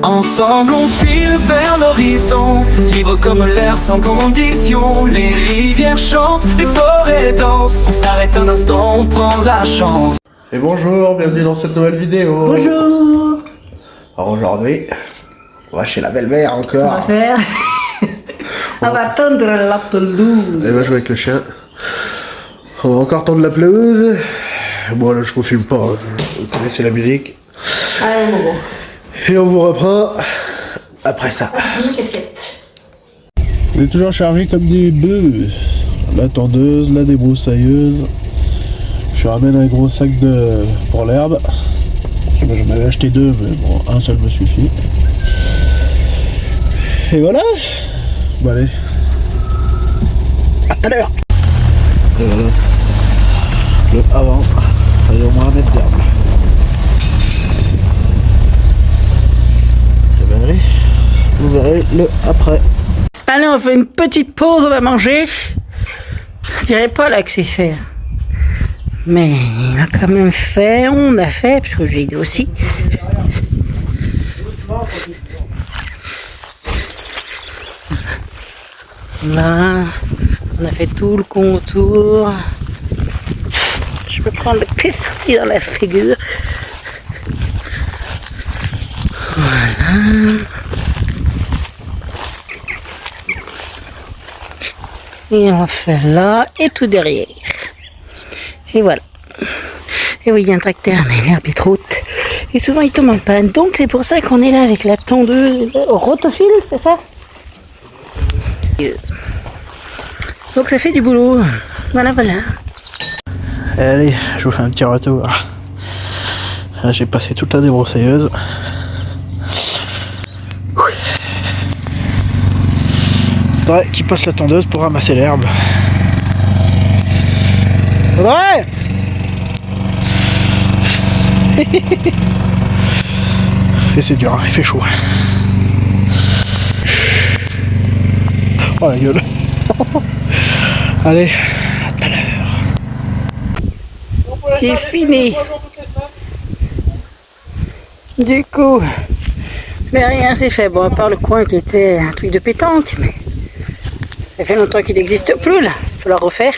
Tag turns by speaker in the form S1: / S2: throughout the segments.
S1: Ensemble on file vers l'horizon, libre comme l'air sans condition. Les rivières chantent, les forêts dansent, on s'arrête un instant, on prend la chance.
S2: Et bonjour, bienvenue dans cette nouvelle vidéo.
S3: Bonjour.
S2: Alors aujourd'hui, on va chez la belle-mère encore.
S3: On va faire on va tondre la pelouse.
S2: Elle va jouer avec le chien. On va encore tondre la pelouse. Bon là je vous filme pas, hein. Vous connaissez la musique.
S3: Allez mon bon.
S2: Et on vous reprend après ça.
S3: Une casquette.
S2: On est toujours chargé comme des bœufs. La tondeuse, la débroussailleuse. Je ramène un gros sac pour l'herbe. J'en avais acheté deux, mais bon, un seul me suffit. Et voilà. Bon allez. À tout à l'heure. Et voilà. Le avant. Il y a au moins 1 mètre d'herbe. Et ben allez. Vous verrez le après.
S3: Allez, on fait une petite pause, on va manger. Je dirais pas là que c'est fait. Mais il a quand même fait, on a fait, parce que j'ai aidé aussi. Là, on a fait tout le contour. Je peux prendre le pied sorti dans la figure. Voilà. Et on fait là et tout derrière. Et voilà. Et oui, il y a un tracteur, mais l'herbe est trop haute. Et souvent, il tombe en panne. Donc, c'est pour ça qu'on est là avec la tondeuse rotophile, c'est ça? Donc, ça fait du boulot. Voilà, voilà.
S2: Allez, je vous fais un petit retour. Là, j'ai passé toute la débroussailleuse. Faudrait qu'il passe la tondeuse pour ramasser l'herbe. Faudrait. Et c'est dur, hein, il fait chaud. Oh la gueule. Allez, à tout à l'heure.
S3: C'est fini. Du coup, mais rien c'est fait. Bon, à part le coin qui était un truc de pétanque, mais ça fait longtemps qu'il n'existe plus là. Il faut le refaire.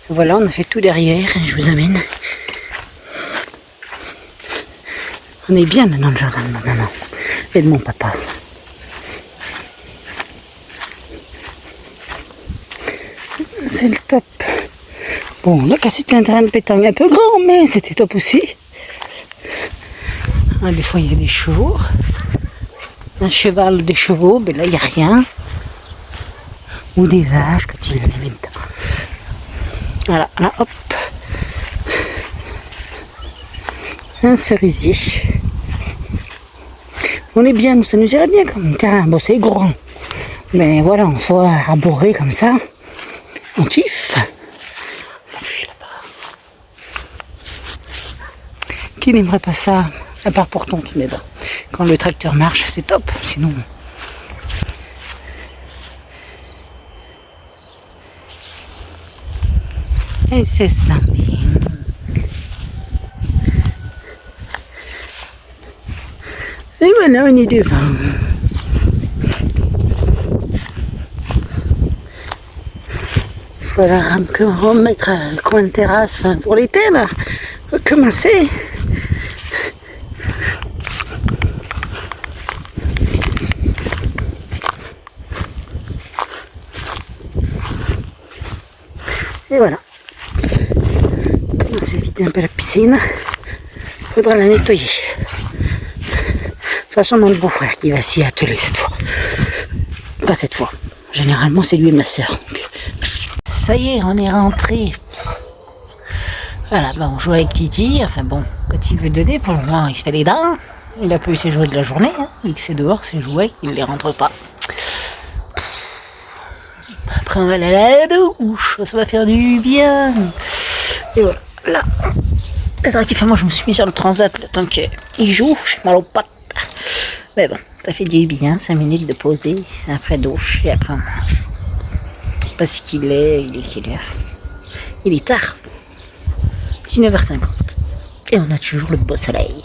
S3: Voilà, on a fait tout derrière. Je vous amène. On est bien dans le jardin de ma maman et de mon papa. C'est le top. Bon, là, c'était un terrain de pétanque un peu grand, mais c'était top aussi. Ah, des fois, il y a des chevaux. Un cheval, des chevaux, mais là, il n'y a rien. Ou des vaches quand il les met dedans. Voilà, là, hop. Un cerisier. On est bien, ça nous irait bien comme terrain. Bon, c'est grand. Mais voilà, on soit arboré comme ça. On kiffe. Qui n'aimerait pas ça? À part pour tonte, mais bon. Quand le tracteur marche, c'est top. Sinon. Et c'est ça. Et voilà, on est devant. Il faudra remettre le coin de terrasse pour l'été, là. On va commencer. Et voilà. Commencer à vider un peu la piscine. Il faudra la nettoyer. De toute façon, mon beau-frère qui va s'y atteler cette fois. Pas cette fois. Généralement, c'est lui et ma soeur. Ça y est, on est rentré. Voilà, bah, on joue avec Titi. Enfin bon, quand il veut donner, pour le moment, il se fait les dents. Il a pas eu ses jouets de la journée. Hein. Il c'est dehors, ses jouets, il les rentre pas. Après, on va aller à la douche. Ça va faire du bien. Et voilà. Là. Tranquille, moi, je me suis mis sur le transat le temps qu'il joue. J'ai mal aux pattes. Mais bon, ça fait du bien, 5 minutes de poser, après douche, et après on mange. Parce qu'il est quelle heure? Il est tard. 19h50. Et on a toujours le beau soleil.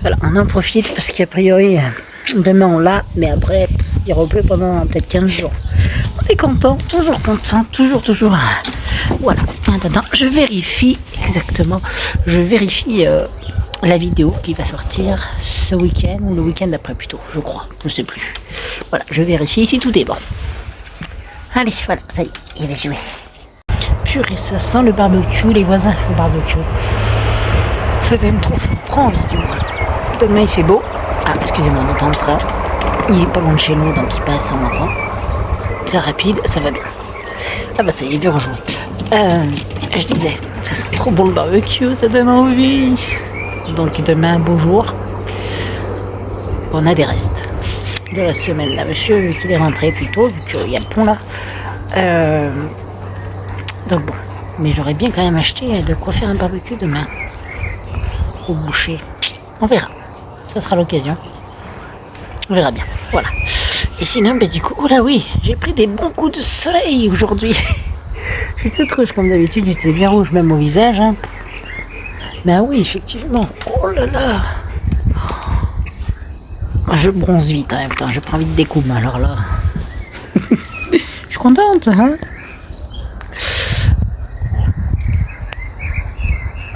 S3: Voilà, on en profite parce qu'a priori, demain on l'a, mais après, il repleut pendant peut-être 15 jours. On est content, toujours. Voilà, maintenant, je vérifie exactement, la vidéo qui va sortir ce week-end, ou le week-end d'après plutôt, je crois, je sais plus. Voilà, je vérifie si tout est bon. Allez, voilà, ça y est, il est joué. Purée, ça sent le barbecue, les voisins font le barbecue. Ça fait trop envie du moins. Demain il fait beau. Ah, excusez-moi, on entend le train. Il est pas loin de chez nous, donc il passe, on entend. C'est rapide, ça va bien. Ah bah ça y est, bien rejoint. Je disais, ça sent trop bon le barbecue, ça donne envie. Donc demain, beau jour. On a des restes de la semaine là. Monsieur, vu qu'il est rentré plus tôt, vu qu'il y a le pont là. Donc bon, mais j'aurais bien quand même acheté de quoi faire un barbecue demain. Au boucher. On verra. Ça sera l'occasion. On verra bien. Voilà. Et sinon, ben du coup, oh là oui, j'ai pris des bons coups de soleil aujourd'hui. Je suis toute rouge comme d'habitude, j'étais bien rouge même au visage. Hein. Ben oui, effectivement. Oh là là. Moi, je bronze vite en même temps, je prends vite des coups, alors là. Je suis contente, hein.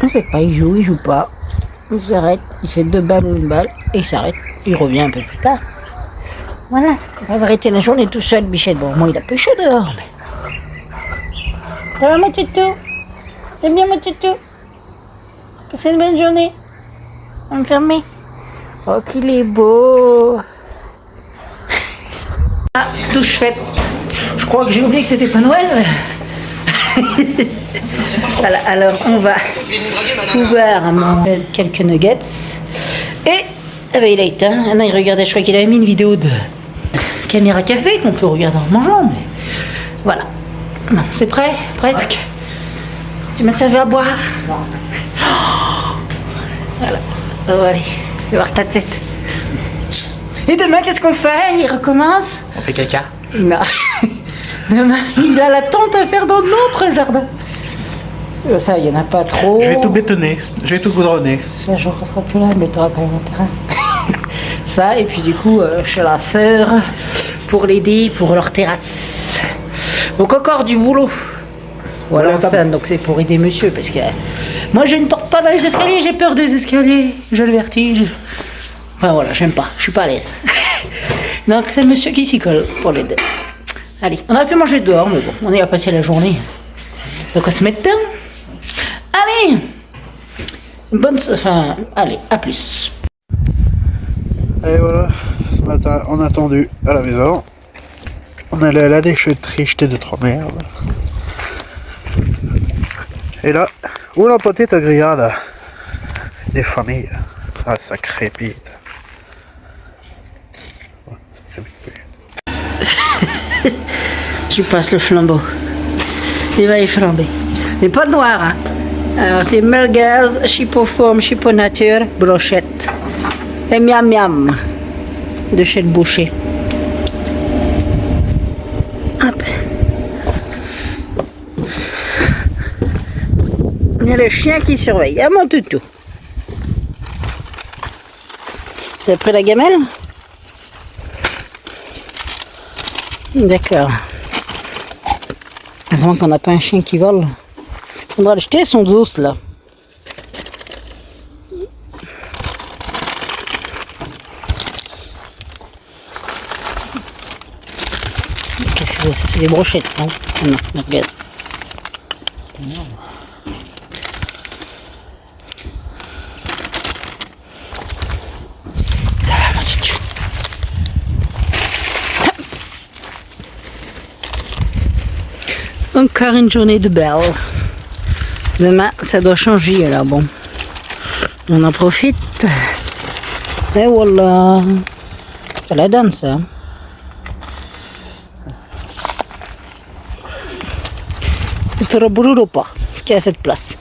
S3: On sait pas, il joue pas. Il s'arrête, il fait 2 balles ou 1 balle, et il s'arrête. Il revient un peu plus tard. Voilà, il va arrêter la journée tout seul, Bichette. Bon, moi, il a peu chaud dehors, mais... Ça va, mon toutou? C'est bien, mon toutou? Passez une bonne journée. On va me fermer. Oh, qu'il est beau. Ah, douche faite. Je crois que j'ai oublié que c'était pas Noël. Voilà, alors on va pouvoir manger quelques nuggets. Et eh ben, il a éteint. Ah non, il regardait, je crois qu'il avait mis une vidéo de caméra café qu'on peut regarder en mangeant. Mais voilà. Non, c'est prêt? Presque. Tu m'as servi à boire? Non. Voilà. Oh, allez, je vais voir ta tête. Et demain, qu'est-ce qu'on fait? Il recommence?
S2: On fait caca.
S3: Non. Demain, il a la tente à faire dans notre jardin. Ça, il n'y en a pas trop.
S2: Je vais tout bétonner, je vais tout goudronner.
S3: Un jour, on sera plus là, mais tu auras quand même un terrain. Ça, et puis du coup, chez la sœur, pour l'aider pour leur terrasse. Donc encore du boulot. Voilà, ça, donc c'est pour aider monsieur, parce que moi, je ne porte pas dans les escaliers, j'ai peur des escaliers, j'ai le vertige. Enfin voilà, j'aime pas, je suis pas à l'aise. Donc c'est monsieur qui s'y colle pour l'aider. Allez, on aurait pu manger dehors, mais bon, on y a passé la journée. Donc on se met dedans. Allez, allez, à plus.
S2: Et voilà, ce matin, on a attendu à la maison. On allait à la déchetterie jeter 2-3 merdes. Et là, où la petite grillade des familles. Ah, ça crépite.
S3: Je passe le flambeau. Il va y flamber. Mais pas noir, hein. Alors c'est merguez, chipoforme, chiponature, brochette. Et miam miam. De chez le boucher. Hop. Il y a le chien qui surveille. Ah mon toutou. T'as pris la gamelle? D'accord. Heureusement qu'on n'a pas un chien qui vole. Faudra le jeter son dos là. Qu'est-ce que c'est? C'est des brochettes, non? Non, merguez. Ça va, mon toutou. Encore une journée de belle. Demain, ça doit changer, alors bon. On en profite. Et voilà. Ça la donne, ça. Il te rebrouille ou pas, ce qu'il y a à cette place.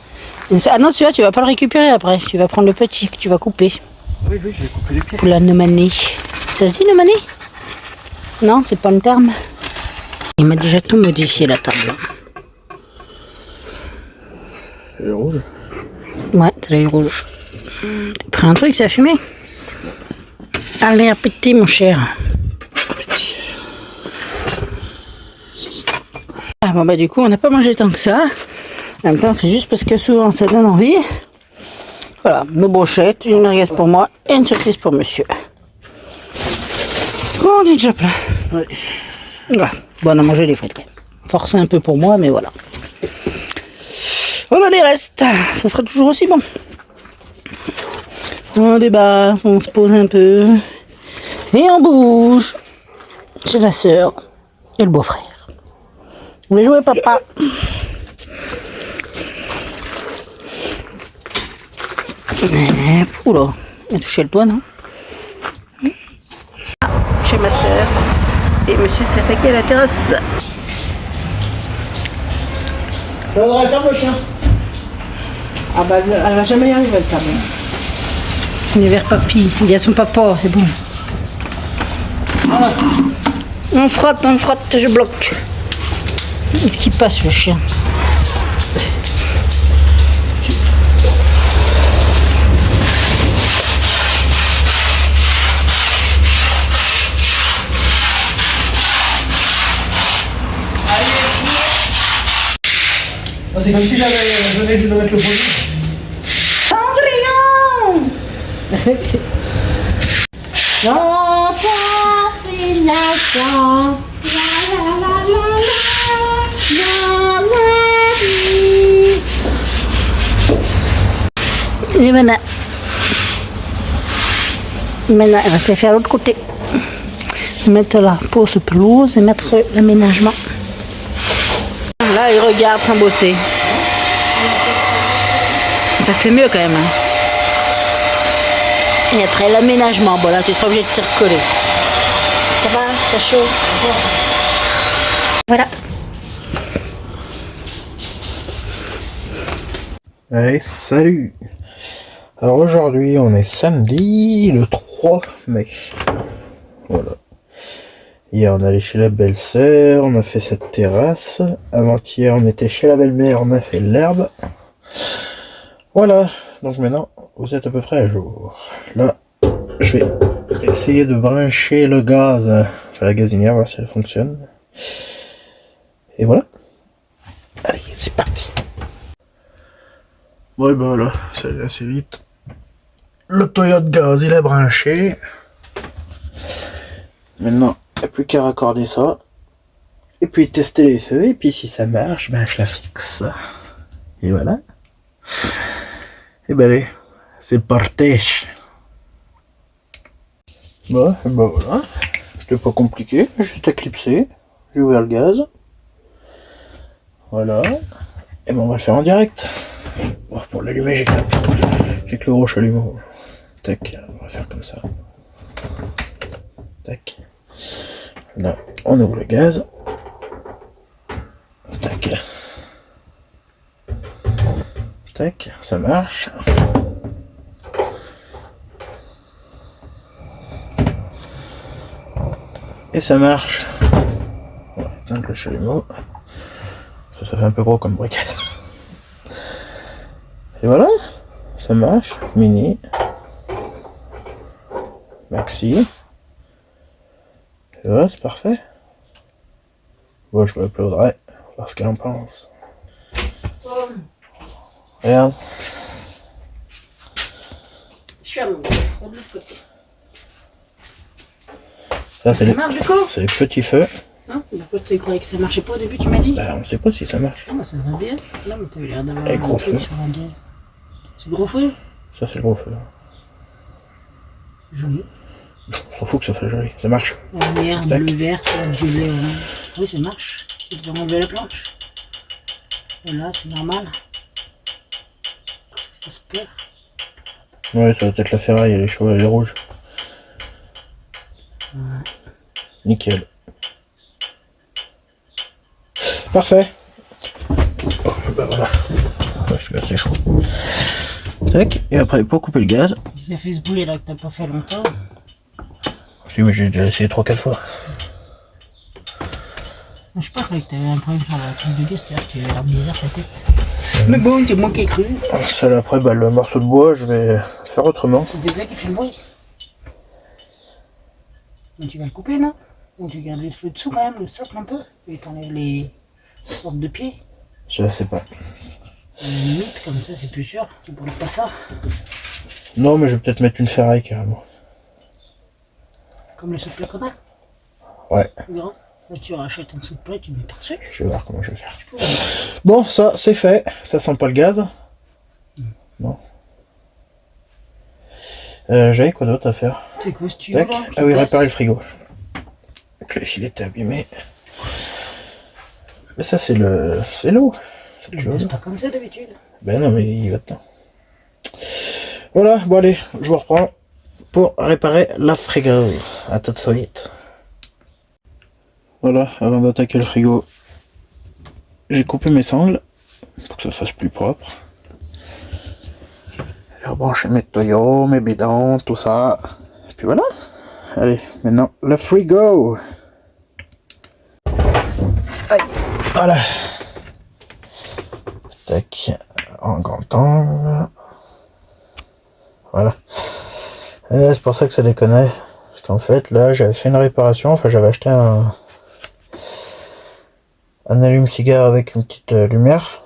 S3: Ah non, celui-là, tu vas pas le récupérer après. Tu vas prendre le petit que tu vas couper.
S2: Oui, je vais couper les pieds.
S3: Pour la nomanée. Ça se dit nomanée? Non, c'est pas le terme. Il m'a déjà tout modifié la table.
S2: C'est rouge.
S3: Ouais, t'as l'œil rouge. T'as pris un truc, ça a fumé? Allez, appétit, mon cher. Ah bon, bah du coup, on n'a pas mangé tant que ça. En même temps, c'est juste parce que souvent, ça donne envie. Voilà, deux brochettes, une merguez pour moi et une saucisse pour monsieur. Bon, on est déjà plein.
S2: Ouais.
S3: Voilà. Bon, on a mangé les frites quand même. Forcé un peu pour moi, mais voilà. Voilà les restes. Ça sera toujours aussi bon. On débat, on se pose un peu. Et on bouge. Chez la sœur et le beau-frère. Vous voulez jouer, papa? Oula, il a touché le doigt, non? Chez ma sœur. Et monsieur s'est attaqué à la terrasse.
S2: Faudrait faire le chien.
S3: Ah bah elle va jamais y arriver, le camion. Il est vers papy, il y a son papa, c'est bon. Ah ouais. On frotte, je bloque. Est-ce qu'il passe le chien?
S2: C'est comme si j'avais donné juste de mettre le produit.
S3: Cendrillon. Dans ta signation, et maintenant, elle va se faire l'autre côté. Mettre la pause pelouse et mettre l'aménagement. Là, il regarde sans bosser. Ça fait mieux quand même. Hein. Et après l'aménagement, bon là, tu seras obligé de t'y recoller. Ça va? T'as chaud? Voilà.
S2: Allez, salut. Alors aujourd'hui, on est samedi, le 3 mai. Voilà. Hier, on est allé chez la belle-sœur, on a fait cette terrasse. Avant-hier, on était chez la belle-mère, on a fait l'herbe. Voilà. Donc maintenant, vous êtes à peu près à jour. Là, je vais essayer de brancher le gaz, enfin la gazinière, voir si elle fonctionne. Et voilà. Allez, c'est parti. Ouais, ben voilà, ça allait assez vite. Le Toyota gaz, il est branché. Maintenant, il n'y a plus qu'à raccorder ça. Et puis tester les feux. Et puis si ça marche, ben je la fixe. Et voilà. Et ben allez, c'est parti. Bon, ben voilà. C'était pas compliqué, juste à clipser. J'ai ouvert le gaz. Voilà. Et ben on va le faire en direct. Bon, pour l'allumer, j'ai que le gros chalumeau. Tac, on va faire comme ça. Tac. Là, on ouvre le gaz. Tac. Tac, ça marche. Et ça marche. On va éteindre le chalumeau. Ça fait un peu gros comme briquet. Et voilà, ça marche. Mini. Maxi. Et voilà, c'est parfait. Bon, je l'applaudirai, voir ce qu'elle en pense. Regarde.
S3: Je suis à mon de l'autre côté.
S2: Ça, c'est les petits feux.
S3: Non, pourquoi tu croyais que ça marchait pas au début, tu m'as dit?
S2: Bah, on sait pas si ça marche.
S3: Ah, bah ça va bien. Là, mais t'avais l'air d'avoir
S2: un gros
S3: truc
S2: feu
S3: sur la gaz. C'est le gros feu?
S2: Ça, c'est le gros feu.
S3: Joli.
S2: On s'en fout que ça fait joli, ça marche.
S3: La lumière, bleu, vert, violet, orange. Oui, ça marche. Tu devrais enlever la planche. Voilà, c'est normal. Ça se perd.
S2: Ouais, ça doit être la ferraille, elle est chaude, elle est rouge.
S3: Ouais.
S2: Nickel. Parfait. Oh, bah voilà. Parce que là c'est chaud. Tac, et après pour couper le gaz.
S3: Ça fait ce bruit là que t'as pas fait longtemps.
S2: Si, mais j'ai déjà essayé 3-4 fois.
S3: Je sais pas, je croyais que t'avais un problème sur la truc de gaz, c'est-à-dire que tu avais l'air bizarre ta tête. Mais bon, c'est moi qui ai cru.
S2: Celle après, bah, le morceau de bois, je vais faire autrement.
S3: C'est déjà qui fait le bruit. Mais tu vas le couper, non? Ou tu gardes juste le dessous quand même, le socle un peu, et t'enlèves les sortes de pieds.
S2: Je sais pas.
S3: Limite, comme ça c'est plus sûr, tu brûles pas ça.
S2: Non, mais je vais peut-être mettre une ferraille carrément.
S3: Comme le socle qu'on a.
S2: Ouais.
S3: Là, tu rachètes un socle, tu le mets par-dessus.
S2: Je vais voir comment je vais faire. Bon, ça c'est fait. Ça sent pas le gaz. Non. J'avais quoi d'autre à faire?
S3: C'est quoi ce tuyau
S2: Tac.
S3: là?
S2: Ah oui, réparer le frigo. Donc le filet était abîmé. Mais ça c'est le... c'est l'eau.
S3: C'est pas comme ça d'habitude.
S2: Ben non, mais il va dedans. Voilà, bon allez, je vous reprends pour réparer la frigo. À tout de suite. Voilà, avant d'attaquer le frigo, j'ai coupé mes sangles pour que ça fasse plus propre. J'ai rebranché mes tuyaux, mes bidons, tout ça. Et puis voilà. Allez, maintenant le frigo. Aïe, voilà. Tac, en grand angle. Voilà. C'est pour ça que ça déconnait. Parce qu'en fait, là, j'avais fait une réparation. Enfin, j'avais acheté un allume-cigare avec une petite lumière.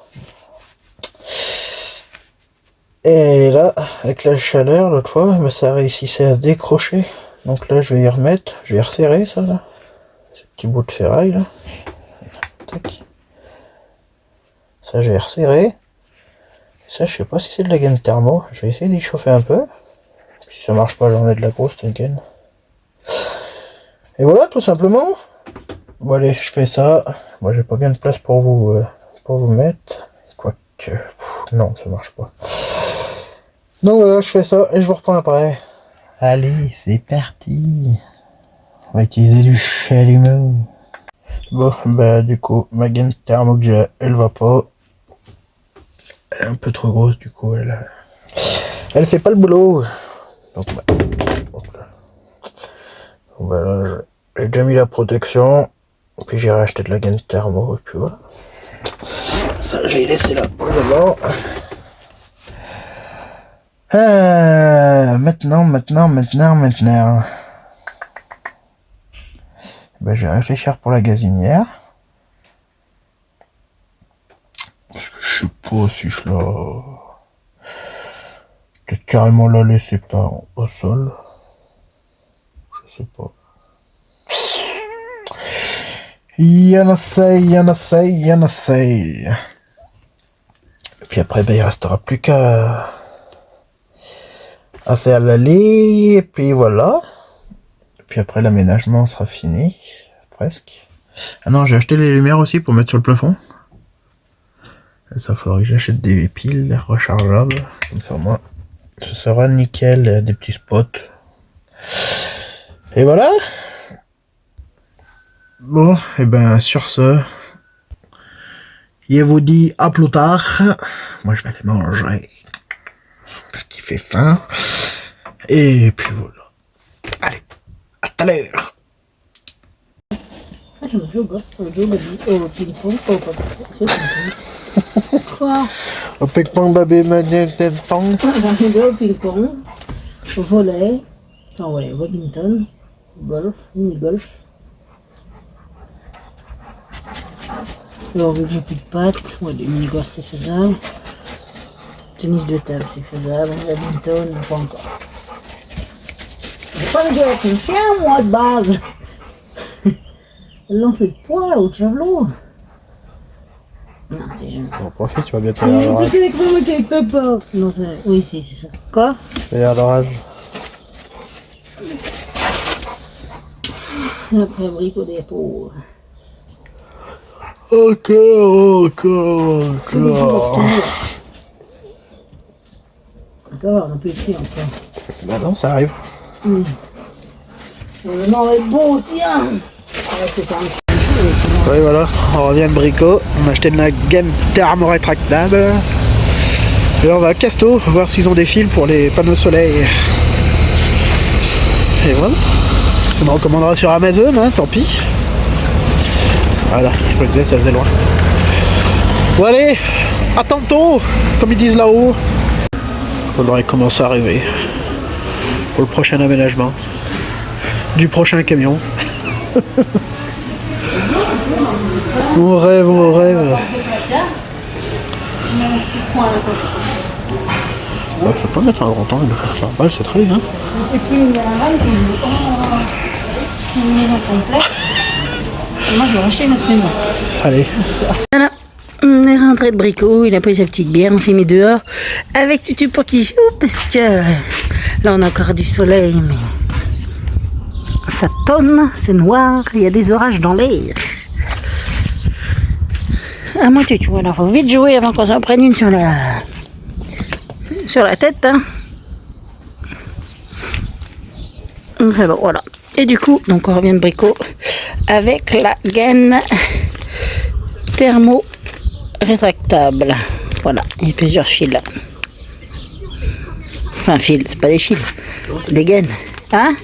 S2: Et là, avec la chaleur, l'autre fois, ça réussissait à se décrocher. Donc là, je vais y remettre. Je vais resserrer ça, là. Ce petit bout de ferraille, là. Tac. Ça, je vais resserrer. Ça, je sais pas si c'est de la gaine thermo. Je vais essayer d'y chauffer un peu. Si ça marche pas, j'en ai de la grosse gaine. Et voilà, tout simplement. Bon, allez, je fais ça. Moi, j'ai pas bien de place pour vous mettre. Quoique, non, ça marche pas. Donc voilà, je fais ça et je vous reprends après. Allez, c'est parti. On va utiliser du chalumeau. Bon, bah du coup, ma gaine thermo que j'ai, elle va pas. Elle est un peu trop grosse, du coup, elle fait pas le boulot. Donc, bah, voilà, j'ai déjà mis la protection. Puis j'ai racheté de la gaine thermo, et puis voilà. Ça, j'ai laissé là pour le moment. Maintenant. Ben, je vais réfléchir pour la gazinière. Parce que je sais pas si je la... peut-être carrément la laisser pas au sol. Je sais pas. Y'en essaye. Et puis après, ben, il restera plus qu'à faire l'allée, et puis voilà. Et puis après, l'aménagement sera fini, presque. Ah non, j'ai acheté les lumières aussi pour mettre sur le plafond. Et ça, faudrait que j'achète des piles rechargeables. Comme ça, moi, ce sera nickel, des petits spots. Et voilà. Bon, et ben sur ce, je vous dis à plus tard. Moi, je vais aller manger parce qu'il fait faim. Et puis voilà. Allez, à tout à l'heure.
S3: Je me joue au ping-pong, Quoi?
S2: Au ping-pong, baby, ping-pong.
S3: J'ai joué au ping-pong, au volley, au badminton, au golf, mini-golf. Alors, vu que j'ai plus de pattes, ouais, le mini-golf c'est faisable. Tennis de table c'est faisable, badminton, pas encore. J'ai pas le droit d'être un chien, moi, de base. Le lancer de poids, au javelot. Non, c'est juste.
S2: On profite, tu vas bientôt
S3: Il
S2: aller à
S3: est
S2: l'orage.
S3: plus avec maman qu'avec papa. Non, c'est... Oui, c'est ça. Quoi?
S2: Tu vas aller à l'orage.
S3: Après, abricot des pauvres.
S2: Encore.
S3: Ça va, on a plus de pied encore.
S2: Bah non, ça arrive.
S3: Le nom va être beau, tiens. Ouais, c'est pas un
S2: Oui, voilà, on revient de Brico. On a acheté de la gaine thermo rétractable. Et là, on va à Casto voir s'ils ont des fils pour les panneaux soleil. Et voilà. On me recommandera sur Amazon, hein, tant pis. Voilà, je me disais, ça faisait loin. Bon, allez, à tantôt, comme ils disent là-haut. Faudrait commencer à rêver pour le prochain aménagement. du prochain camion. Mon rêve, mon rêve. Bah, je peux pas mettre un grand temps de faire ça. Ouais, c'est très bien.
S3: C'est plus une maison complète. Moi, je vais racheter notre maison.
S2: Allez.
S3: Voilà. On est rentré de Brico, il a pris sa petite bière, on s'est mis dehors avec Tutu pour qu'il joue parce que là on a encore du soleil mais ça tonne, c'est noir, il y a des orages dans l'air. Ah moi Tutu, alors faut vite jouer avant qu'on s'en prenne une sur la tête. Hein. Enfin bon, voilà. Et du coup, donc on revient de Brico avec la gaine thermo rétractable. Voilà, il y a plusieurs fils là. Enfin, fils, c'est pas des fils, c'est des gaines. Hein?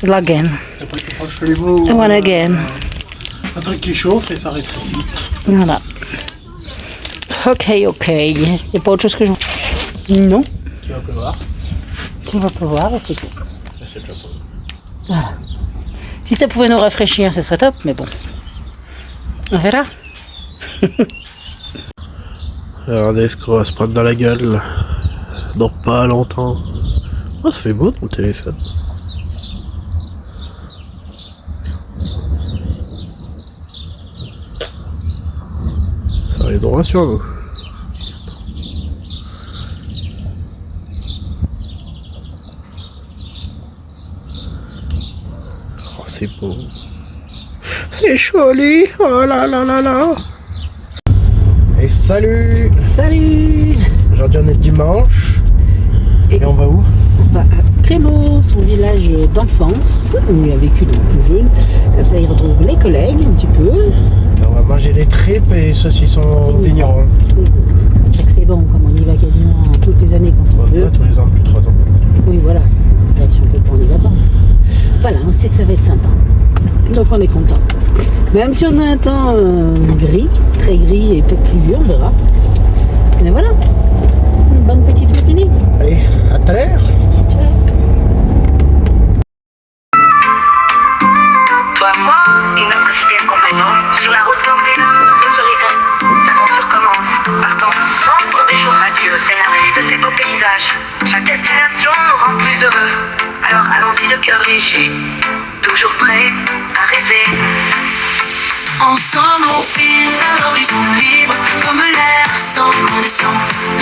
S3: La gaine.
S2: Après, tu prends le chalumeau.
S3: Voilà, gaine.
S2: Un truc qui chauffe et ça rétrécit.
S3: Voilà. Ok. Il n'y a pas autre chose que je. Non.
S2: Tu vas pleuvoir.
S3: Tu vas pleuvoir et c'est tout.
S2: C'est déjà pas.
S3: Voilà. Si ça pouvait nous rafraîchir, ce serait top, mais bon. On verra.
S2: Regardez ce qu'on va se prendre dans la gueule dans pas longtemps. Oh, ça fait beau ton téléphone. Ça arrive droit sur nous. Oh, c'est beau. C'est joli. Oh là là là là. Et salut!
S3: Salut!
S2: Aujourd'hui on est dimanche. Et on va où?
S3: On va à Crémaux, son village d'enfance, où il a vécu donc plus jeune. Comme ça il retrouve les collègues un petit peu.
S2: Et on va manger des tripes et saucissons vignerons.
S3: C'est vrai que c'est bon, comme on y va quasiment toutes les années quand on veut.
S2: Tous les ans, plus de 3 ans.
S3: Oui voilà. Après, si on peut pas, on y va pas. Voilà, on sait que ça va être sympa. Donc on est content. Même si on a un temps gris, très gris et peut-être pluvieux, on verra. Mais voilà, une bonne petite matinée.
S2: Allez, à tout à l'heure.
S3: Ciao.
S4: Toi, moi et notre fidèle compagnon, sur la route bordée aux horizons. L'aventure commence, partant ensemble pour des jours radieux, émerveillés de ces beaux paysages. Chaque destination nous rend plus heureux. Alors allons-y le cœur léger, toujours prêt à rêver.
S1: Ensemble on file vers l'horizon libre comme l'air sans condition.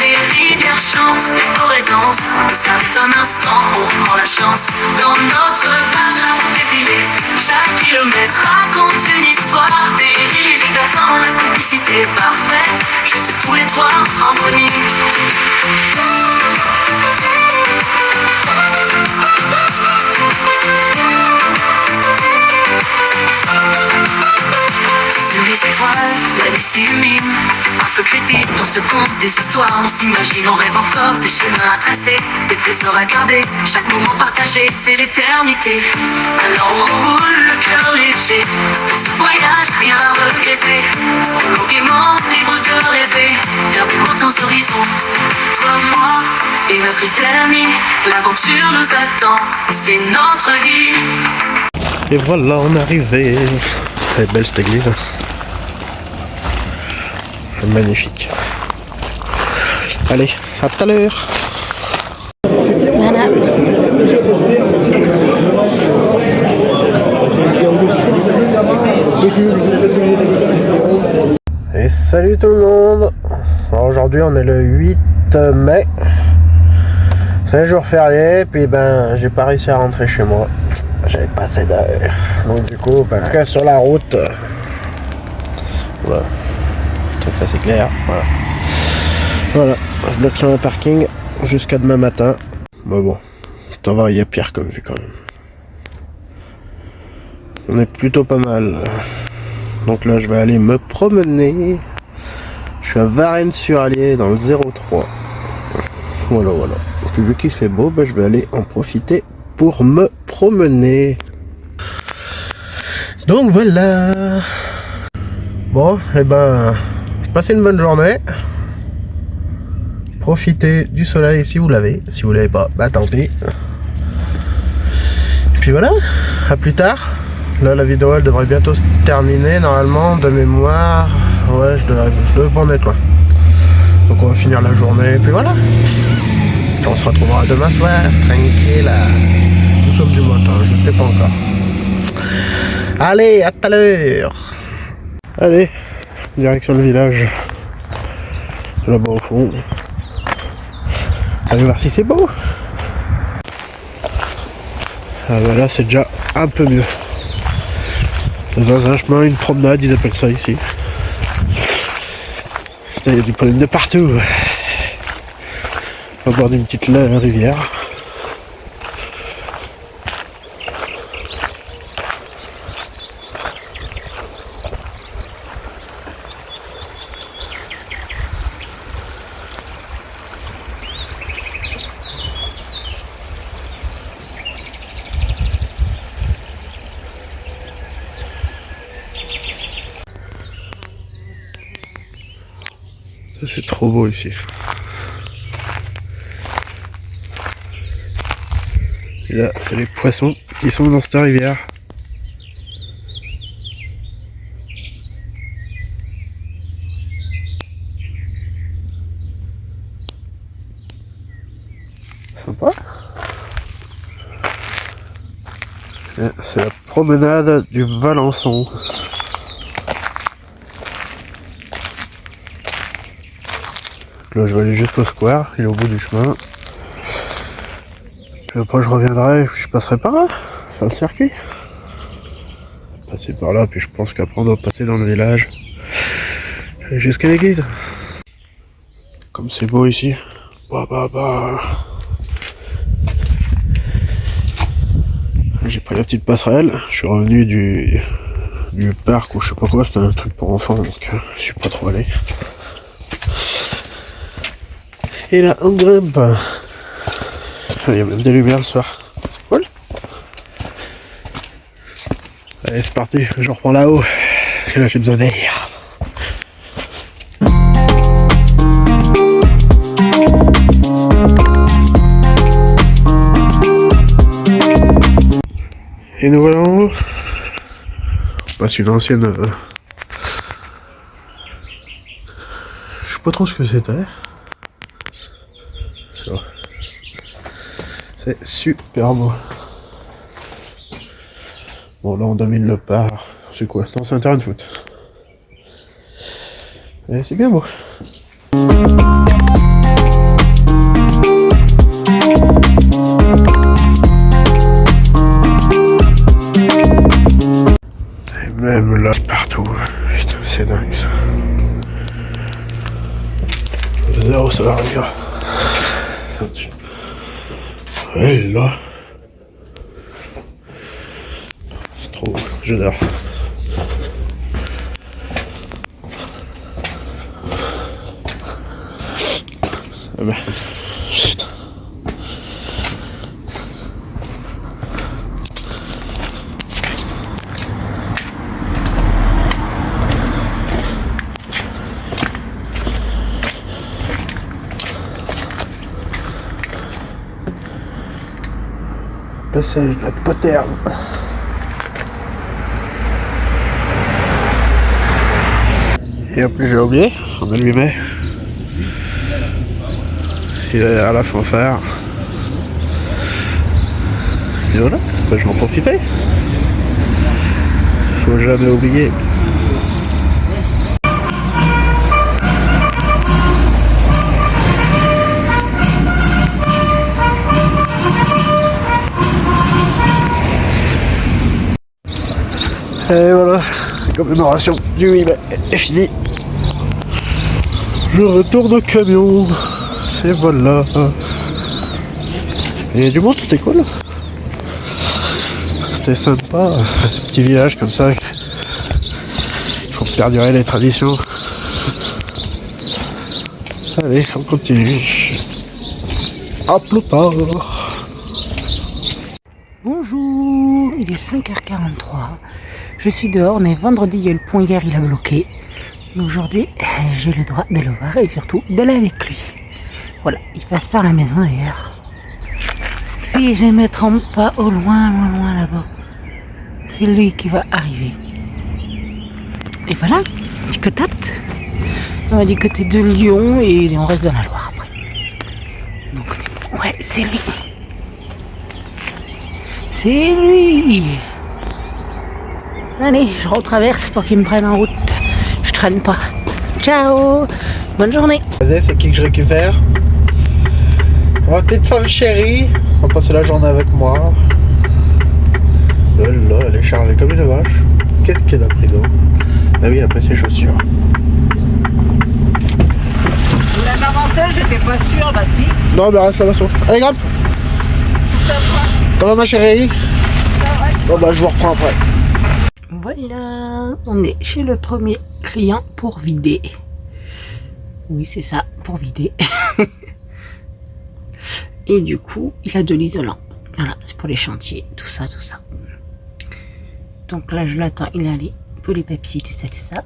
S1: Les rivières chantent, les forêts dansent. On s'arrête un instant, on prend la chance. Dans notre balade défilé, chaque kilomètre raconte une histoire. Des rives d'attendre la complicité parfaite. Juste tous les trois en harmonie. La nuit s'illumine, un feu crépite, on se compte des histoires, on s'imagine, on rêve encore des chemins à tracer, des trésors à garder, chaque moment partagé, c'est l'éternité. Alors on roule le cœur léger, dans ce voyage rien à regretter, roulons gaiement, libre de rêver, vers de lointains horizons. Toi, moi et notre ami, l'aventure nous attend, c'est notre vie.
S2: Et voilà, on est arrivé. Elle est belle cette église. Magnifique. Allez, à tout à l'heure.
S3: Voilà.
S2: Et salut tout le monde. Alors aujourd'hui on est le 8 mai. C'est un jour férié, puis ben j'ai pas réussi à rentrer chez moi. J'avais pas assez d'heures. Donc du coup, ben, que sur la route. Voilà. Donc ça c'est clair. Voilà. Je bloque sur un parking jusqu'à demain matin. Mais bon, ça va, il y a pire comme vue quand même. On est plutôt pas mal. Donc là je vais aller me promener. Je suis à Varennes-sur-Allier dans le 03. Voilà. Et puis vu qu'il fait beau, ben, je vais aller en profiter pour me promener. Donc voilà. Bon, et ben, passez une bonne journée. Profitez du soleil si vous l'avez. Si vous l'avez pas, bah tant pis. Puis voilà, à plus tard. Là la vidéo elle devrait bientôt se terminer normalement, de mémoire. Ouais, je devais pas en être loin. Donc on va finir la journée, puis voilà. Et on se retrouvera demain soir, tranquille. Nous sommes du matin, je sais pas encore. Allez, à tout à l'heure. Allez, direction le village. Là-bas au fond. Allez voir si c'est beau. Ah bah là c'est déjà un peu mieux. Dans un chemin, une promenade, ils appellent ça ici. Putain, il y a du pollen de partout. On va boire d'une petite rivière. C'est trop beau ici. Et là, c'est les poissons qui sont dans cette rivière. Sympa. Et c'est la promenade du Valençon. Là je vais aller jusqu'au square, il est au bout du chemin. Puis après je reviendrai, puis je passerai par là, faire le circuit. Passer par là, puis je pense qu'après on doit passer dans le village. Jusqu'à l'église. Comme c'est beau ici. J'ai pris la petite passerelle, je suis revenu du parc ou je sais pas quoi, c'était un truc pour enfants donc je suis pas trop allé. Et là, on grimpe. Il y a même des lumières le soir. C'est cool. Allez, c'est parti. Je reprends là-haut. Parce que là, j'ai besoin d'air. Et nous voilà en haut. On passe une ancienne... Je sais pas trop ce que c'était. C'est super beau. Bon là on domine le parc. C'est quoi? Non, c'est un terrain de foot. Et c'est bien beau. Et même là partout. Putain c'est dingue ça. Zéro ça va arriver. C'est au-dessus. Et là, c'est trop beau, j'adore. Ah ben, putain. Passage de la poterne. Et en plus j'ai oublié, on allumait. Il est à la fanfare. Et voilà, ben, je vais en profiter. Faut jamais oublier. Et voilà, la commémoration du 8 mai est finie. Je retourne au camion. Et voilà. Et du monde, c'était cool. C'était sympa. Petit village comme ça. Il faut perdurer les traditions. Allez, on continue. À plus tard.
S3: Bonjour, il est 5h43. Je suis dehors, on est vendredi, il y a le pont hier, il a bloqué. Mais aujourd'hui, j'ai le droit de le voir et surtout d'aller avec lui. Voilà, il passe par la maison d'ailleurs. Puis si je ne me trompe pas, au loin, loin, loin là-bas. C'est lui qui va arriver. Et voilà, du côté. On va du côté de Lyon et on reste dans la Loire après. Donc, ouais, c'est lui. C'est lui. Allez, je retraverse pour qu'il me prenne en route. Je traîne pas. Ciao. Bonne journée.
S2: C'est qui que je récupère? Ma petite femme chérie. On va passer la journée avec moi. Oh là, elle est chargée comme une vache. Qu'est-ce qu'elle a pris d'eau? Ah oui, après ses chaussures.
S3: Vous l'avez avancé, j'étais pas sûre, bah si.
S2: Non, mais reste là-bas. Allez, grimpe. Comment ma chérie? Bon bah je vous reprends après.
S3: Voilà, on est chez le premier client pour vider. Oui, c'est ça, pour vider. Et du coup, il a de l'isolant. Voilà, c'est pour les chantiers, tout ça, tout ça. Donc là, je l'attends, il a pour les papiers, tout ça, tout ça.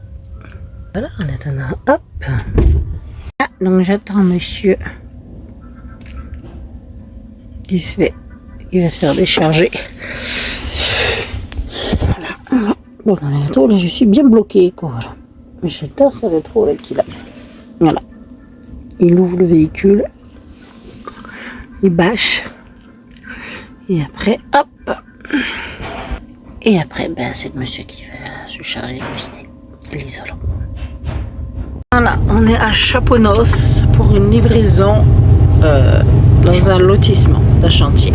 S3: Voilà, en attendant, hop. Ah, donc j'attends monsieur qui se fait, il va se faire décharger. Voilà. Bon, dans la rétro, là, je suis bien bloqué, quoi. Voilà. Mais j'adore sa rétro là qu'il a. Voilà. Il ouvre le véhicule. Il bâche. Et après, hop. Et après, ben, c'est le monsieur qui va se charger de l'isolant. Voilà, on est à Chaponos pour une livraison dans un lotissement d'un chantier.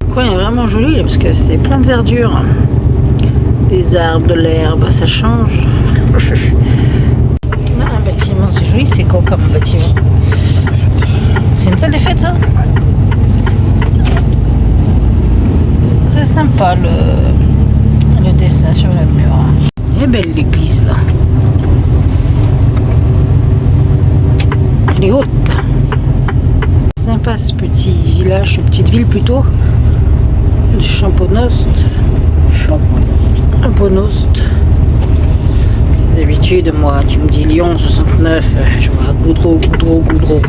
S3: Le coin est vraiment joli là, parce que c'est plein de verdure. Des arbres, de l'herbe, ça change. Ah, un bâtiment, c'est joli, c'est quoi comme bâtiment? C'est une salle des fêtes, ça? C'est sympa le dessin sur la mur. Elle est belle l'église là. Elle est haute. Sympa ce petit village, cette petite ville plutôt. De Chaponost. Chaponost. D'habitude, moi, tu me dis Lyon 69, je vois Goudreau,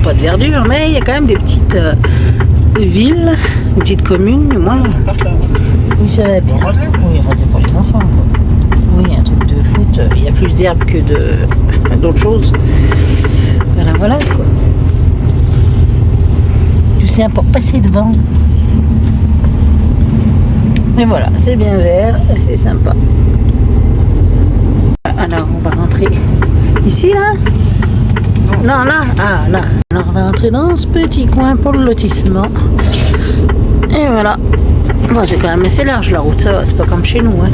S3: pas de verdure, mais il y a quand même des petites villes, des petites communes, au moins. Oui, ça va bien. Oui, enfin, c'est pour les enfants, quoi. Oui, un truc de foot, il y a plus d'herbe que d'autres choses. Voilà, voilà, quoi. Tout ça pour passer devant. Mais voilà, c'est bien vert, c'est sympa. Alors, on va rentrer ici, là? Non, là. Ah, là. Alors, on va rentrer dans ce petit coin pour le lotissement. Et voilà. Bon, c'est quand même assez large la route, ça va, c'est pas comme chez nous, hein.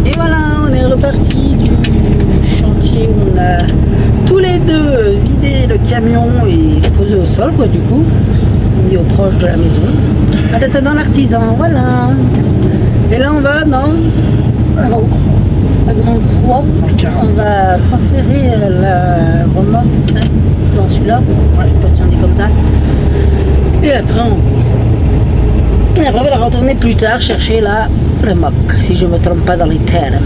S3: Et voilà, on est reparti du chantier où on a tous les deux vidé le camion et posé au sol, quoi, du coup. Mis au proche de la maison. On était dans l'artisan, voilà. Et là, on va dans la Grande Croix. On va transférer la remorque, c'est ça? Dans celui-là. Je sais pas si on dit comme ça. Et après, on va la retourner plus tard chercher la remorque, si je ne me trompe pas dans les termes.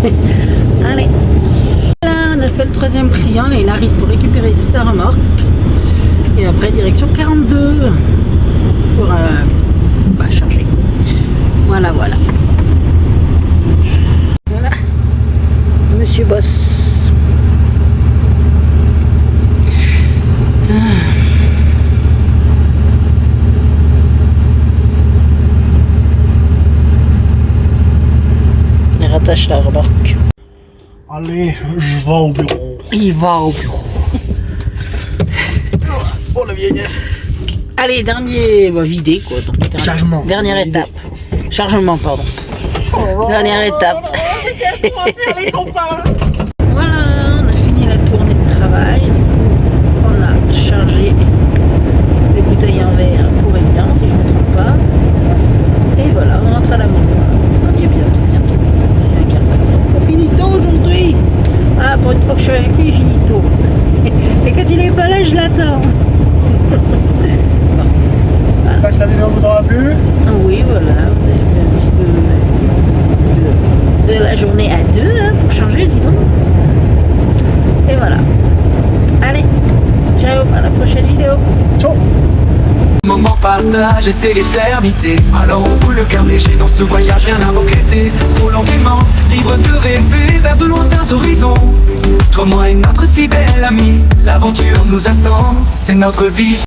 S3: Voilà. Allez. Là, on a fait le troisième client. Là, il arrive pour récupérer sa remorque. Et après, direction 42 pour charger. Voilà, voilà. Voilà. Monsieur Boss. Il rattache la remorque.
S2: Allez, je vais au bureau.
S3: Il va au bureau.
S2: Oh la vieillesse.
S3: Allez, dernier, vidé quoi. Donc,
S2: Chargement.
S3: Dernière étape. Chargement, pardon. Dernière étape. Voilà, on a fini la tournée de travail. On a chargé des bouteilles en verre pour Evian, si je ne me trompe pas. Et voilà, on rentre à la maison. On y est bientôt. D'ici un quart d'heure. On finit tôt aujourd'hui. Ah, pour une fois que je suis avec lui, il finit tôt. Et quand il est pas là, je l'attends.
S2: J'espère que la vidéo vous aura plu.
S3: Oui, voilà, vous avez vu un petit peu de la journée à deux, hein, pour changer, dis donc. Et voilà. Allez, ciao, à la prochaine vidéo.
S2: Ciao.
S1: Moment partagé, c'est l'éternité. Alors on roule le cœur léger dans ce voyage, rien à regretter. Roulant gaiement, libre de rêver vers de lointains horizons. Toi, moi et notre fidèle ami, l'aventure nous attend, c'est notre vie.